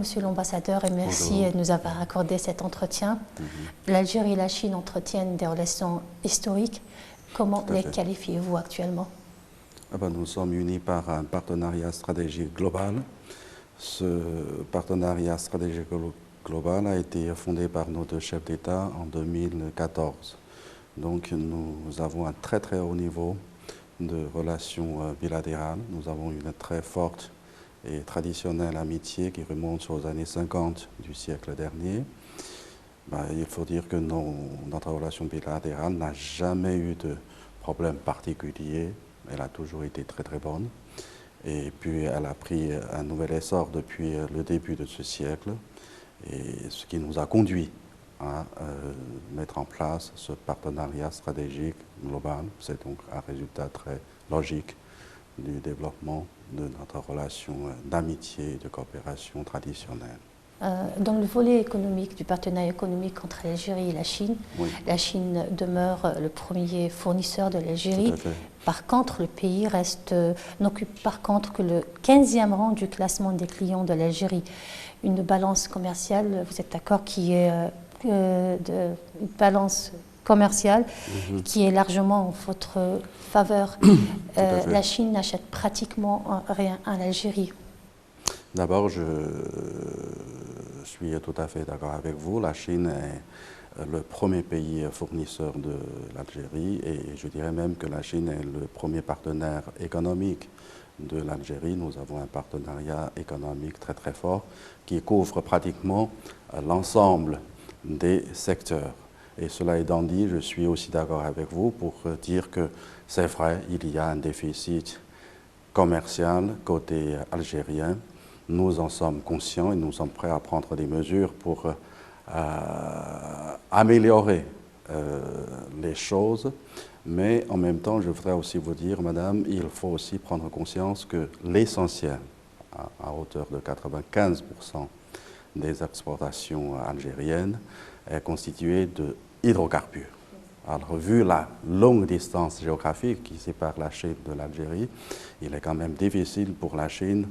Monsieur l'ambassadeur, et merci de nous avoir accordé cet entretien. L'Algérie et la Chine entretiennent des relations historiques. Comment les qualifiez-vous actuellement? Nous sommes unis par un partenariat stratégique global. Ce partenariat stratégique global a été fondé par nos deux chefs d'État en 2014. Donc nous avons un très très haut niveau de relations bilatérales. Nous avons une très forte et traditionnelle amitié qui remonte aux années 50 du siècle dernier. Il faut dire que notre relation bilatérale n'a jamais eu de problème particulier. Elle a toujours été très très bonne. Et puis elle a pris un nouvel essor depuis le début de ce siècle, et ce qui nous a conduit à mettre en place ce partenariat stratégique global. C'est donc un résultat très logique du développement de notre relation d'amitié et de coopération traditionnelle. Dans le volet économique du partenariat économique entre l'Algérie et la Chine, la Chine demeure le premier fournisseur de l'Algérie. Par contre, le pays n'occupe par contre que le 15e rang du classement des clients de l'Algérie. Une balance commerciale, vous êtes d'accord, qui est une balance commerciale qui est largement en votre faveur. La Chine n'achète pratiquement rien à l'Algérie. D'abord, je suis tout à fait d'accord avec vous. La Chine est le premier pays fournisseur de l'Algérie, et je dirais même que la Chine est le premier partenaire économique de l'Algérie. Nous avons un partenariat économique très très fort qui couvre pratiquement l'ensemble des secteurs. Et cela étant dit, je suis aussi d'accord avec vous pour dire que c'est vrai, il y a un déficit commercial côté algérien. Nous en sommes conscients et nous sommes prêts à prendre des mesures pour améliorer les choses. Mais en même temps, je voudrais aussi vous dire, madame, il faut aussi prendre conscience que l'essentiel, à hauteur de 95% des exportations algériennes, est constitué de hydrocarbures. Alors, vu la longue distance géographique qui sépare la Chine de l'Algérie, il est quand même difficile pour la Chine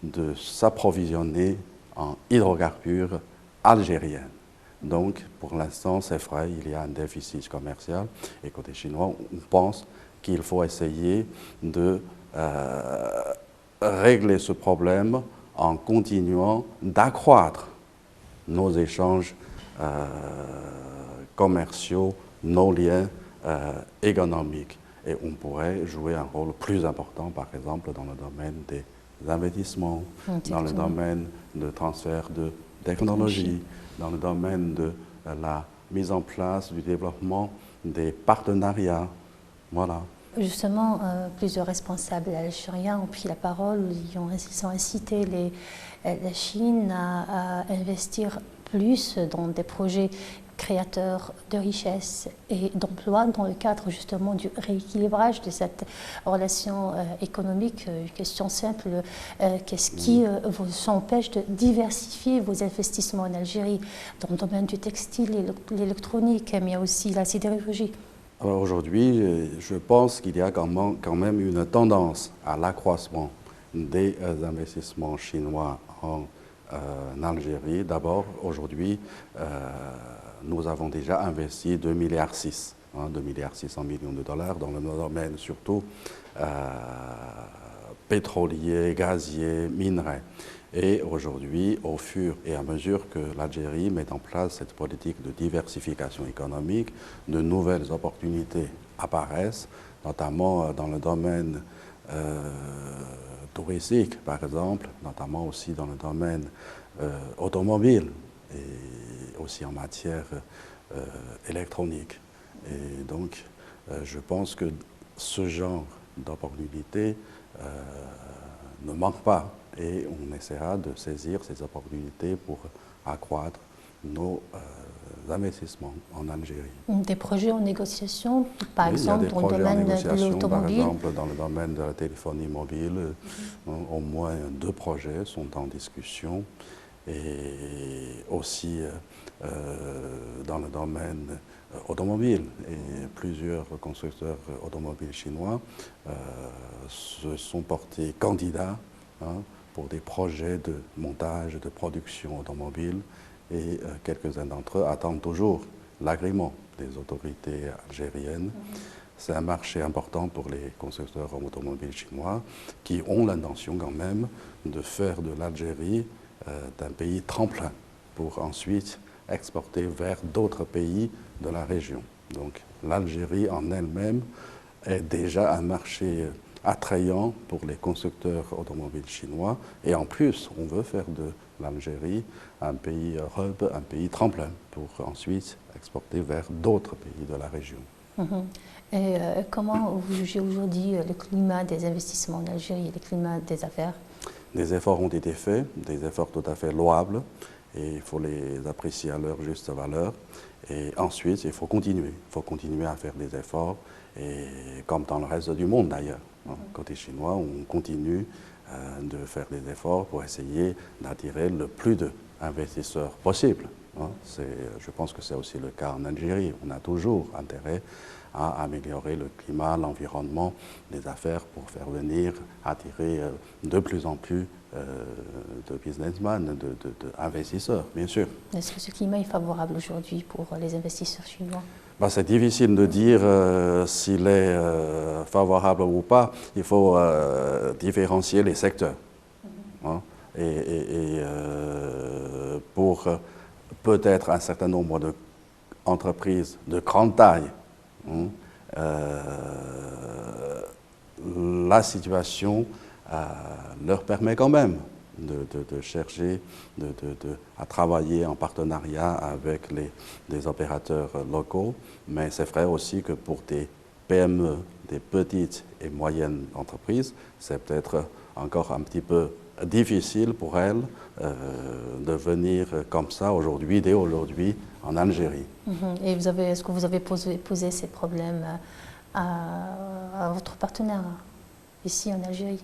de s'approvisionner en hydrocarbures algériens. Donc, pour l'instant, c'est vrai, il y a un déficit commercial. Et côté chinois, on pense qu'il faut essayer de régler ce problème en continuant d'accroître nos échanges commerciaux, nos liens économiques. Et on pourrait jouer un rôle plus important, par exemple, dans le domaine des investissements, dans le domaine de transfert de technologie, dans le domaine de la mise en place du développement des partenariats. Voilà. Justement, plusieurs responsables algériens ont pris la parole, ils ont incité la Chine à investir plus dans des projets créateurs de richesses et d'emplois dans le cadre justement du rééquilibrage de cette relation économique. Une question simple, qu'est-ce qui vous empêche de diversifier vos investissements en Algérie dans le domaine du textile, l'électronique, mais aussi la sidérurgie? Alors aujourd'hui, je pense qu'il y a quand même une tendance à l'accroissement des investissements chinois en Algérie. D'abord, aujourd'hui, nous avons déjà investi 2,6 milliards, 2,6 milliards de dollars dans le domaine surtout pétrolier, gazier, minerai. Et aujourd'hui, au fur et à mesure que l'Algérie met en place cette politique de diversification économique, de nouvelles opportunités apparaissent, notamment dans le domaine touristique, par exemple, notamment aussi dans le domaine automobile et aussi en matière électronique. Et donc, je pense que ce genre d'opportunités ne manque pas, et on essaiera de saisir ces opportunités pour accroître nos investissements en Algérie. Des projets en négociation, par exemple, dans le domaine de l'automobile? Par exemple, dans le domaine de la téléphonie mobile, au moins 2 projets sont en discussion, et aussi dans le domaine automobile. Et plusieurs constructeurs automobiles chinois se sont portés candidats pour des projets de montage, de production automobile, et quelques-uns d'entre eux attendent toujours l'agrément des autorités algériennes. C'est un marché important pour les constructeurs automobiles chinois qui ont l'intention quand même de faire de l'Algérie d'un pays tremplin pour ensuite exporter vers d'autres pays de la région. Donc l'Algérie en elle-même est déjà un marché attrayant pour les constructeurs automobiles chinois et en plus on veut faire de l'Algérie un pays hub, un pays tremplin pour ensuite exporter vers d'autres pays de la région. Et comment vous jugez aujourd'hui le climat des investissements en Algérie et le climat des affaires? Des efforts ont été faits, des efforts tout à fait louables, et il faut les apprécier à leur juste valeur. Et ensuite, il faut continuer à faire des efforts, et comme dans le reste du monde d'ailleurs. Côté chinois, on continue de faire des efforts pour essayer d'attirer le plus d'investisseurs possible. Je pense que c'est aussi le cas en Algérie. On a toujours intérêt à améliorer le climat, l'environnement des affaires pour faire venir, attirer de plus en plus de businessmen, d'investisseurs, bien sûr. Est-ce que ce climat est favorable aujourd'hui pour les investisseurs chinois? C'est difficile de dire s'il est favorable ou pas. Il faut différencier les secteurs. Pour peut-être un certain nombre d'entreprises de grande taille, la situation leur permet quand même de chercher à travailler en partenariat avec des opérateurs locaux, mais c'est vrai aussi que pour des PME, des petites et moyennes entreprises, c'est peut-être encore un petit peu difficile pour elles de venir comme ça aujourd'hui, dès aujourd'hui, en Algérie. Et est-ce que vous avez posé ces problèmes à votre partenaire ici en Algérie?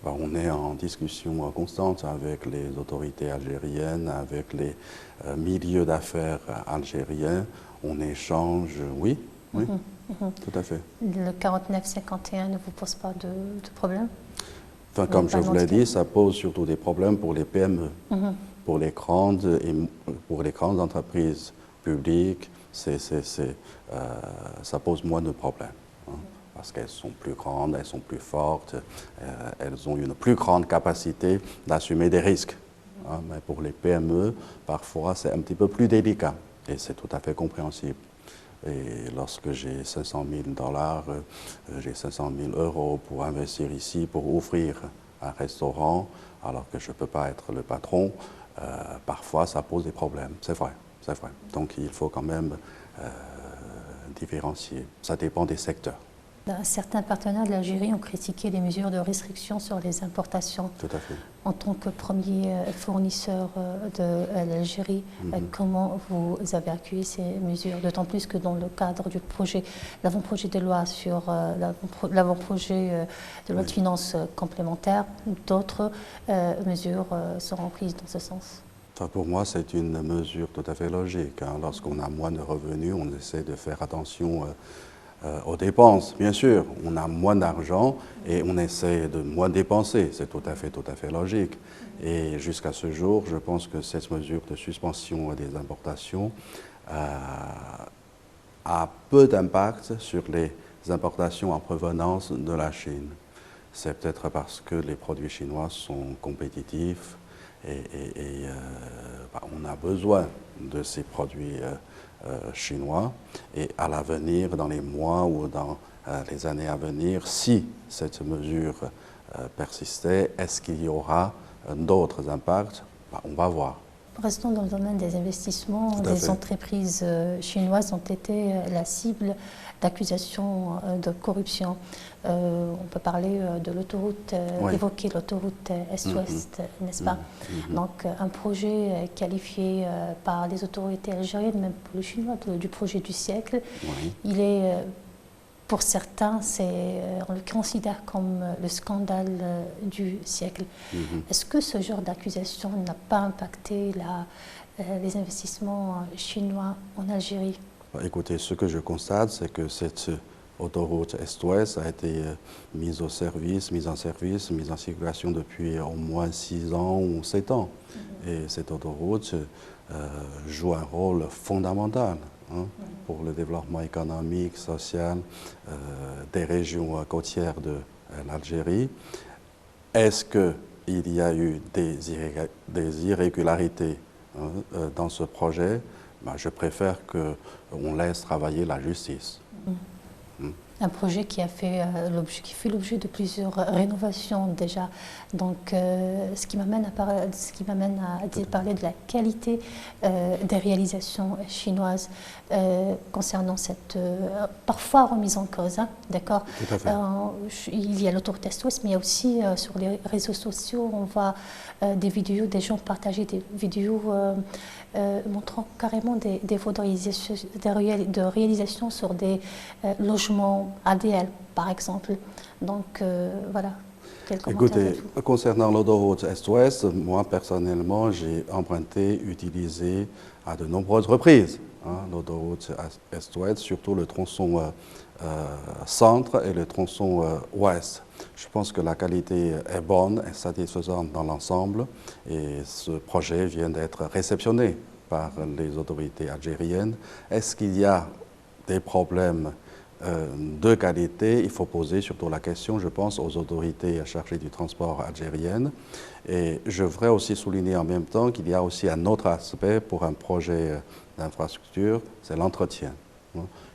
On est en discussion constante avec les autorités algériennes, avec les milieux d'affaires algériens. On échange, oui, tout à fait. Le 49-51 ne vous pose pas de problème? Comme je vous l'ai dit, ça pose surtout des problèmes pour les PME. Pour les grandes entreprises publiques, ça pose moins de problèmes. Parce qu'elles sont plus grandes, elles sont plus fortes, elles ont une plus grande capacité d'assumer des risques. Mais pour les PME, parfois, c'est un petit peu plus délicat et c'est tout à fait compréhensible. Et lorsque j'ai 500 000 $, j'ai 500 000 € pour investir ici, pour ouvrir un restaurant, alors que je ne peux pas être le patron, parfois ça pose des problèmes. C'est vrai, c'est vrai. Donc il faut quand même différencier. Ça dépend des secteurs. Certains partenaires de l'Algérie ont critiqué les mesures de restriction sur les importations. Tout à fait. En tant que premier fournisseur de l'Algérie, comment vous avez accueilli ces mesures? D'autant plus que dans le cadre du projet, l'avant-projet de loi sur l'avant-projet de loi de finances complémentaire, d'autres mesures seront prises dans ce sens. Pour moi, c'est une mesure tout à fait logique. Lorsqu'on a moins de revenus, on essaie de faire attention aux dépenses. Bien sûr, on a moins d'argent et on essaie de moins dépenser. C'est tout à fait logique. Et jusqu'à ce jour, je pense que cette mesure de suspension des importations a peu d'impact sur les importations en provenance de la Chine. C'est peut-être parce que les produits chinois sont compétitifs et on a besoin de ces produits chinois. Et à l'avenir, dans les mois ou dans les années à venir, si cette mesure persistait, est-ce qu'il y aura d'autres impacts? On va voir. Restons dans le domaine des investissements. Les entreprises chinoises ont été la cible d'accusations de corruption. On peut parler de l'autoroute, évoquer l'autoroute Est-Ouest, n'est-ce pas? Donc un projet qualifié par les autorités algériennes, même pour le chinois, du projet du siècle. Il est, pour certains, on le considère comme le scandale du siècle. Est-ce que ce genre d'accusation n'a pas impacté les investissements chinois en Algérie? Écoutez, ce que je constate, c'est que cette autoroute Est-Ouest a été mise en service, mise en circulation depuis au moins 6 ans ou 7 ans. Et cette autoroute joue un rôle fondamental pour le développement économique, social des régions côtières de l'Algérie. Est-ce qu'il y a eu des irrégularités dans ce projet? Ben, je préfère qu'on laisse travailler la justice. Un projet qui fait l'objet de plusieurs rénovations déjà. Donc, ce qui m'amène à parler de la qualité des réalisations chinoises concernant cette parfois remise en cause. Hein, d'accord. Tout à fait. Il y a l'autoroute Est-Ouest, mais il y a aussi sur les réseaux sociaux, on voit des vidéos, des gens partager des vidéos montrant carrément des photos de réalisation sur des logements ADL, par exemple. Donc, voilà. Écoutez, concernant l'autoroute Est-Ouest, moi, personnellement, j'ai emprunté, utilisé à de nombreuses reprises l'autoroute Est-Ouest, surtout le tronçon centre et le tronçon ouest. Je pense que la qualité est bonne et satisfaisante dans l'ensemble et ce projet vient d'être réceptionné par les autorités algériennes. Est-ce qu'il y a des problèmes de qualité? Il faut poser surtout la question, je pense, aux autorités chargées du transport algériennes. Et je voudrais aussi souligner en même temps qu'il y a aussi un autre aspect pour un projet d'infrastructure, c'est l'entretien.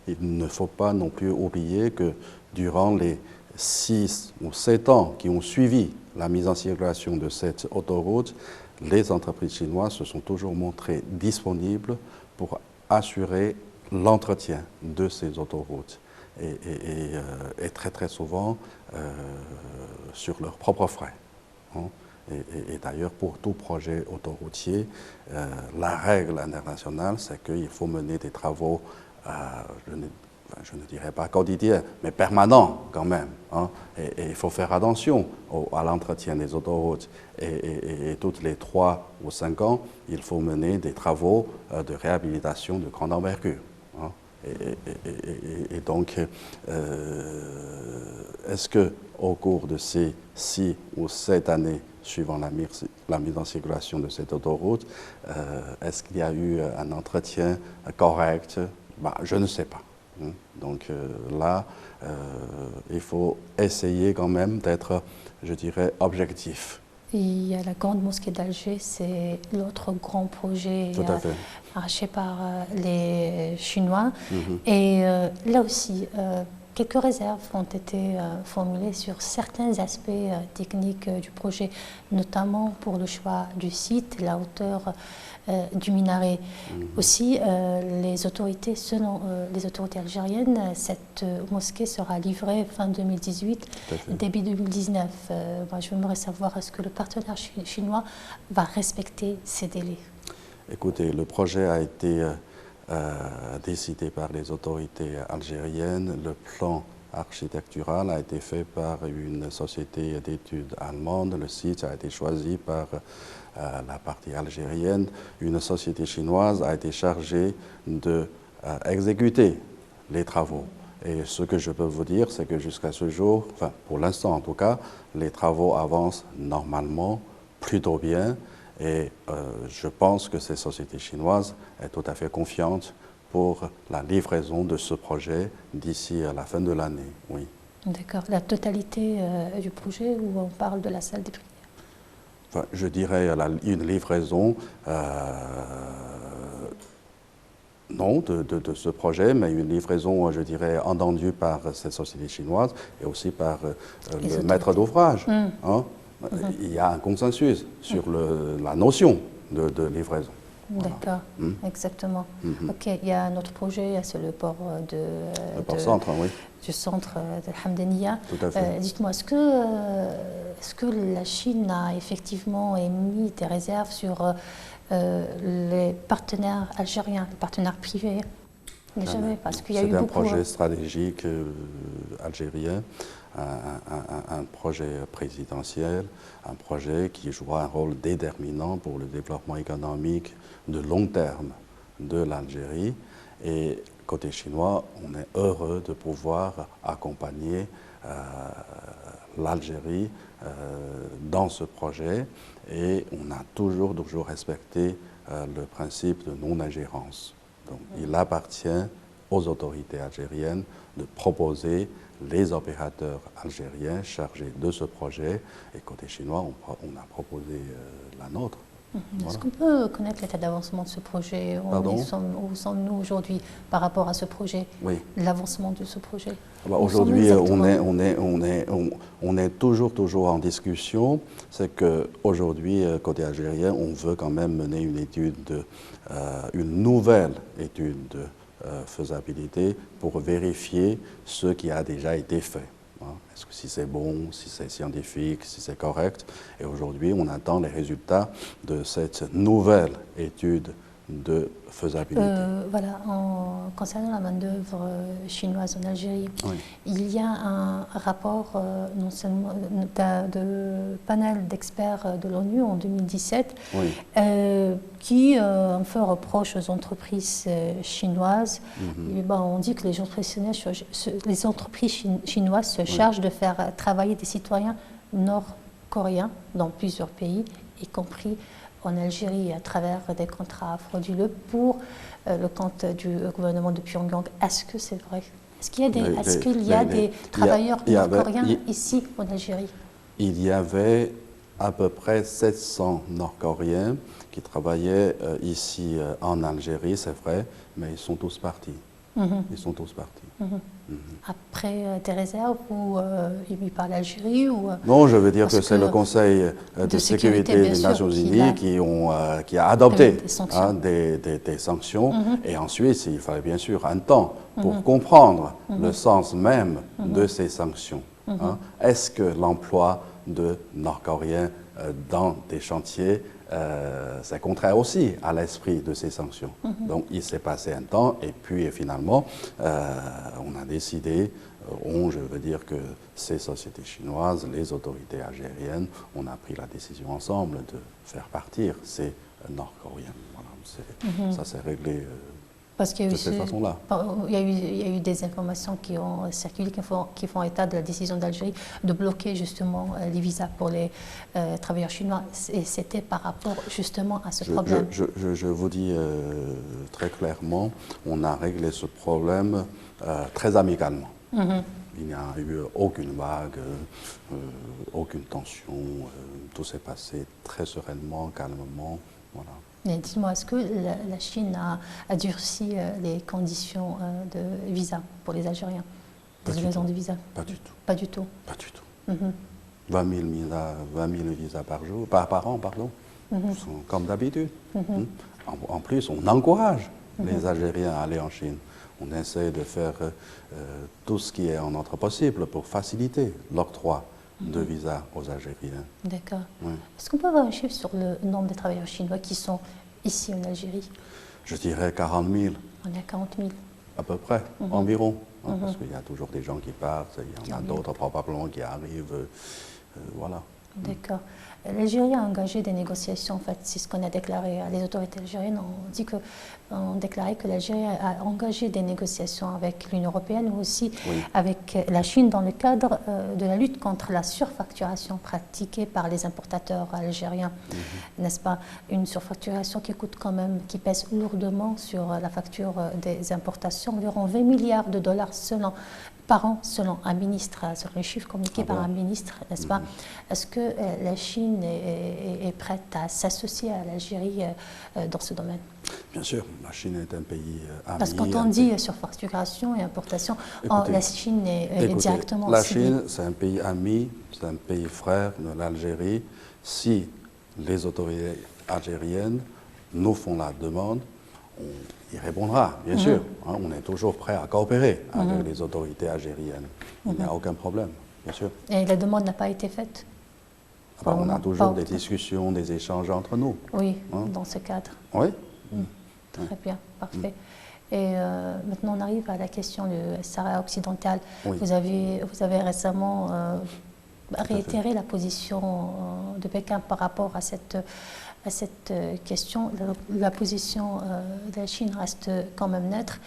Il ne faut pas non plus oublier que durant les 6 ou 7 ans qui ont suivi la mise en circulation de cette autoroute, les entreprises chinoises se sont toujours montrées disponibles pour assurer l'entretien de ces autoroutes et très très souvent sur leurs propres frais. Et d'ailleurs, pour tout projet autoroutier, la règle internationale, c'est qu'il faut mener des travaux, je ne dirais pas quotidiens, mais permanents quand même. Et il faut faire attention à l'entretien des autoroutes. Et toutes les 3 ou 5 ans, il faut mener des travaux de réhabilitation de grande envergure. Et donc, est-ce qu'au cours de ces 6 ou 7 années suivant la mise en circulation de cette autoroute, est-ce qu'il y a eu un entretien correct? Je ne sais pas. Donc là, il faut essayer quand même d'être, je dirais, objectif. Il y a la grande mosquée d'Alger, c'est l'autre grand projet arraché par les Chinois. Et là aussi, quelques réserves ont été formulées sur certains aspects techniques du projet, notamment pour le choix du site, la hauteur du minaret. Aussi, les autorités, selon les autorités algériennes, cette mosquée sera livrée fin 2018, début 2019. Moi, je voudrais savoir, est-ce que le partenaire chinois va respecter ces délais? Écoutez, le projet a été décidé par les autorités algériennes. Le plan architectural a été fait par une société d'études allemande. Le site a été choisi par la partie algérienne. Une société chinoise a été chargée d'exécuter les travaux. Et ce que je peux vous dire, c'est que jusqu'à ce jour, enfin pour l'instant en tout cas, les travaux avancent normalement, plutôt bien. Et je pense que cette société chinoise est tout à fait confiante pour la livraison de ce projet d'ici à la fin de l'année. Oui. D'accord. La totalité du projet, ou on parle de la salle des prières? Enfin, je dirais une livraison, non, de ce projet, mais une livraison, je dirais, entendue par cette société chinoise et aussi par le maître d'ouvrage. Il y a un consensus sur la notion de livraison. D'accord, exactement. Ok, il y a un autre projet, c'est le port centre, oui. Du centre de Hamdaniya. Tout à fait. Dites-moi, est-ce que la Chine a effectivement émis des réserves sur les partenaires algériens, les partenaires privés? Jamais, parce qu'il y a eu beaucoup. C'est un projet stratégique algérien, un projet présidentiel, un projet qui jouera un rôle déterminant pour le développement économique de long terme de l'Algérie. Et côté chinois, on est heureux de pouvoir accompagner l'Algérie dans ce projet et on a toujours respecté le principe de non-ingérence. Donc, il appartient aux autorités algériennes de proposer les opérateurs algériens chargés de ce projet. Et côté chinois, on a proposé la nôtre. Voilà. Est-ce qu'on peut connaître l'état d'avancement de ce projet? Où sommes-nous aujourd'hui par rapport à ce projet? Oui. L'avancement de ce projet? Aujourd'hui, on est toujours en discussion. C'est qu'aujourd'hui, côté algérien, on veut quand même mener une nouvelle étude de faisabilité pour vérifier ce qui a déjà été fait. Est-ce que si c'est bon, si c'est scientifique, si c'est correct. Et aujourd'hui, on attend les résultats de cette nouvelle étude de faisabilité. Voilà, concernant la main-d'œuvre chinoise en Algérie, oui. Il y a un rapport non seulement de panel d'experts de l'ONU en 2017 oui. Qui en fait reproche aux entreprises chinoises. Et on dit que les entreprises chinoises se chargent de faire travailler des citoyens nord-coréens dans plusieurs pays, y compris en Algérie à travers des contrats frauduleux pour le compte du gouvernement de Pyongyang. Est-ce que c'est vrai? Est-ce qu'il y a des travailleurs nord-coréens ici en Algérie? Il y avait à peu près 700 Nord-Coréens qui travaillaient ici en Algérie, c'est vrai, mais ils sont tous partis. Ils sont tous partis. Après des réserves ou émis par l'Algérie ou Non, je veux dire que c'est le Conseil de sécurité des Nations Unies qui a adopté des sanctions. Et ensuite, il fallait bien sûr un temps pour comprendre le sens même de ces sanctions. Est-ce que l'emploi de Nord-Coréens dans des chantiers c'est contraire aussi à l'esprit de ces sanctions. Donc il s'est passé un temps et puis finalement on a décidé, je veux dire que ces sociétés chinoises, les autorités algériennes, on a pris la décision ensemble de faire partir ces Nord-Coréens. Voilà, ça s'est réglé parce qu'il y a de cette façon-là. Il y a eu des informations qui ont circulé, qui font état de la décision d'Algérie de bloquer justement les visas pour les travailleurs chinois. Et c'était par rapport justement à ce problème. Je vous dis très clairement, on a réglé ce problème très amicalement. Il n'y a eu aucune vague, aucune tension. Tout s'est passé très sereinement, calmement. Voilà. Dites-moi, est-ce que la Chine a durci les conditions de visa pour les Algériens? Des livraisons de visa? Pas du tout. Pas du tout? Pas du tout. 20 000 visas par an, pardon. Comme d'habitude. En plus, on encourage les Algériens à aller en Chine. On essaie de faire tout ce qui est en notre possible pour faciliter l'octroi de visas aux Algériens. D'accord. Oui. Est-ce qu'on peut avoir un chiffre sur le nombre de travailleurs chinois qui sont ici en Algérie? Je dirais 40 000. On est à 40 000. À peu près, environ. Parce qu'il y a toujours des gens qui partent, il y en a d'autres probablement qui arrivent. Voilà. D'accord. L'Algérie a engagé des négociations, en fait, c'est ce qu'on a déclaré. Les autorités algériennes ont déclaré que l'Algérie a engagé des négociations avec l'Union européenne ou aussi avec la Chine dans le cadre de la lutte contre la surfacturation pratiquée par les importateurs algériens. N'est-ce pas? Une surfacturation qui coûte quand même, qui pèse lourdement sur la facture des importations, environ 20 milliards de dollars par an, selon un ministre, sur les chiffres communiqués par un ministre, n'est-ce pas? Est-ce que la Chine est prête à s'associer à l'Algérie dans ce domaine? Bien sûr, la Chine est un pays ami. Parce que quand on dit surfacturation et importation, la Chine est directement la Chine, c'est un pays ami, c'est un pays frère de l'Algérie. Si les autorités algériennes nous font la demande, il répondra, bien sûr. On est toujours prêt à coopérer avec les autorités algériennes. Il n'y a aucun problème, bien sûr. Et la demande n'a pas été faite? On a toujours des discussions, des échanges entre nous. Oui, dans ce cadre. Oui. Très bien, parfait. Et maintenant, on arrive à la question du Sahara occidental. Oui. Vous avez récemment réitéré la position de Pékin par rapport à cette question. La position de la Chine reste quand même neutre.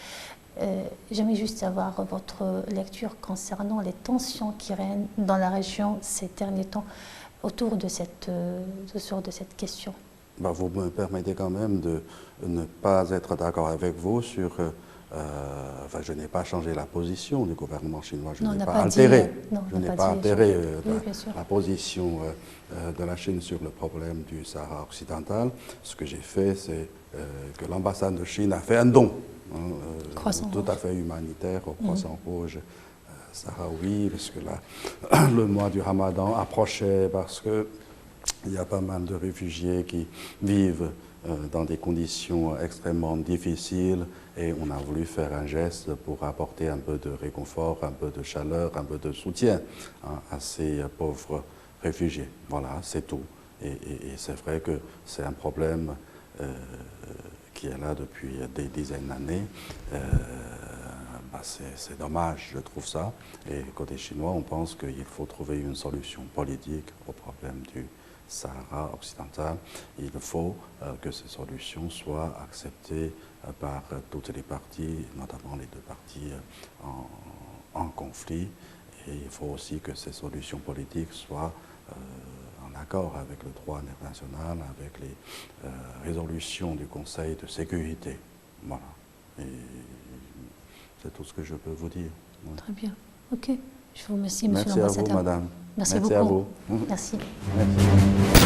J'aimerais juste savoir votre lecture concernant les tensions qui règnent dans la région ces derniers temps autour de cette question. Bah, vous me permettez quand même de ne pas être d'accord avec vous sur... enfin, je n'ai pas changé la position du gouvernement chinois, je n'ai pas altéré, la position de la Chine sur le problème du Sahara occidental. Ce que j'ai fait, c'est que l'ambassade de Chine a fait un don tout à fait humanitaire au Croissant Rouge sahraoui, parce que là, le mois du Ramadan approchait, parce que il y a pas mal de réfugiés qui vivent dans des conditions extrêmement difficiles et on a voulu faire un geste pour apporter un peu de réconfort, un peu de chaleur, un peu de soutien à ces pauvres réfugiés. Voilà, c'est tout. Et c'est vrai que c'est un problème qui est là depuis des dizaines d'années. Bah c'est dommage, je trouve ça. Et côté chinois, on pense qu'il faut trouver une solution politique au problème du Sahara occidental. Il faut que ces solutions soient acceptées par toutes les parties, notamment les deux parties en conflit. Et il faut aussi que ces solutions politiques soient en accord avec le droit international, avec les résolutions du Conseil de sécurité. Voilà. Et c'est tout ce que je peux vous dire. Oui. Très bien. OK. Je vous remercie, monsieur l'ambassadeur. Merci à vous, madame. Merci beaucoup. À vous. Merci. Merci.